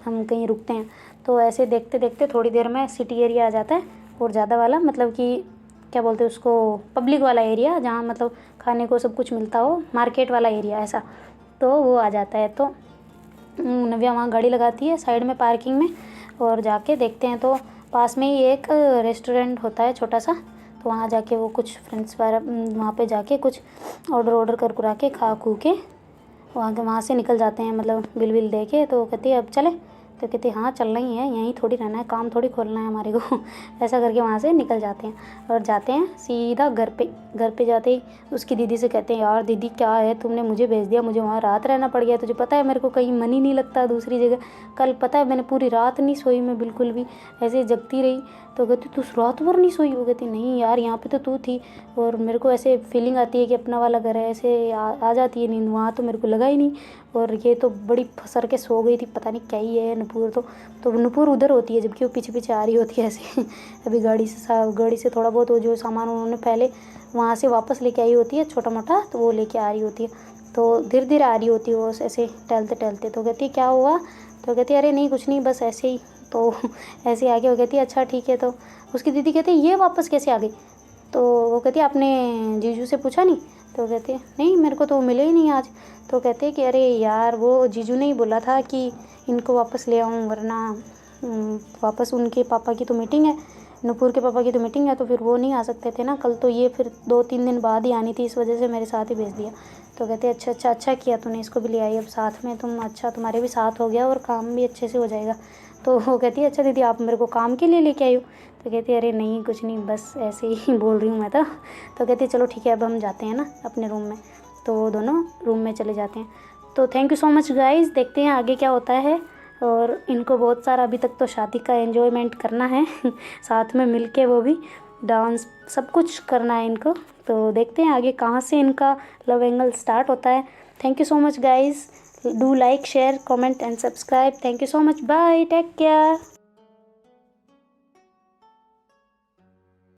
हम कहीं रुकते हैं। तो ऐसे देखते देखते थोड़ी देर में सिटी एरिया आ जाता है और ज़्यादा वाला मतलब कि क्या बोलते हैं उसको, पब्लिक वाला एरिया जहाँ मतलब खाने को सब कुछ मिलता हो, मार्केट वाला एरिया ऐसा। तो वो आ जाता है। तो नव्या वहाँ गाड़ी लगाती है साइड में पार्किंग में और जाके देखते हैं तो पास में ही एक रेस्टोरेंट होता है छोटा सा। तो वहाँ जाके वो कुछ फ्रेंड्स वगैरह वहाँ पे जाके कुछ ऑर्डर कर के खा खू के वहाँ से निकल जाते हैं, मतलब बिल विल दे के। तो कहती है अब चले, तो कहती है हाँ चलना ही है, यहीं थोड़ी रहना है, काम थोड़ी खोलना है हमारे को ऐसा करके वहाँ से निकल जाते हैं और जाते हैं सीधा घर पे। घर पे जाते ही उसकी दीदी से कहते हैं यार दीदी क्या है, तुमने मुझे भेज दिया, मुझे वहाँ रात रहना पड़ गया, तुझे पता है मेरे को कहीं मन ही नहीं लगता दूसरी जगह। कल पता है मैंने पूरी रात नहीं सोई, मैं बिल्कुल भी ऐसे जगती रही। तो कहती तू रात भर नहीं सोई? वो कहती नहीं यार यहाँ पे तो तू थी और मेरे को ऐसे फीलिंग आती है कि अपना वाला घर है, ऐसे आ जाती है नींद, वहाँ तो मेरे को लगा ही नहीं। और ये तो बड़ी फसर के सो गई थी, पता नहीं क्या ही है नुपुर। तो नुपुर उधर होती है जबकि वो पीछे पीछे आ रही होती है ऐसे अभी गाड़ी से थोड़ा बहुत वो जो सामान उन्होंने पहले वहाँ से वापस लेके आई होती है छोटा मोटा, तो वो लेके आ रही होती है। तो धीरे धीरे आ रही होती है वो ऐसे टहलते टहलते। तो कहती है क्या हुआ? तो कहती है अरे नहीं कुछ नहीं, बस ऐसे ही। तो ऐसे आके वो कहती है अच्छा ठीक है। तो उसकी दीदी कहती है ये वापस कैसे आ गई? तो वो कहती है आपने जीजू से पूछा नहीं? तो कहती है नहीं मेरे को तो मिले ही नहीं आज। तो कहते हैं कि अरे यार वो जीजू ने ही बोला था कि इनको वापस ले आऊँ, वरना वापस उनके पापा की तो मीटिंग है, नुपुर के पापा की तो मीटिंग है, तो फिर वो नहीं आ सकते थे ना कल, तो ये फिर 2-3 दिन बाद ही आनी थी, इस वजह से मेरे साथ ही भेज दिया। तो कहते हैं अच्छा किया तूने, इसको भी ले आई अब साथ में तुम, अच्छा तुम्हारे भी साथ हो गया और काम भी अच्छे से हो जाएगा। तो वो कहती है अच्छा दीदी आप मेरे को काम के लिए लेके आई हो? तो कहती है अरे नहीं कुछ नहीं, बस ऐसे ही बोल रही हूँ मैं तो कहती है चलो ठीक है अब हम जाते हैं ना अपने रूम में। तो दोनों रूम में चले जाते हैं। तो thank you so much guys, देखते हैं आगे क्या होता है। और इनको बहुत सारा अभी तक तो शादी का एंजॉयमेंट करना है साथ में मिलके, वो भी डांस सब कुछ करना है इनको। तो देखते हैं आगे कहाँ से इनका लव एंगल स्टार्ट होता है। Thank you so much guys, do like share comment and subscribe. Thank you so much, bye, take care.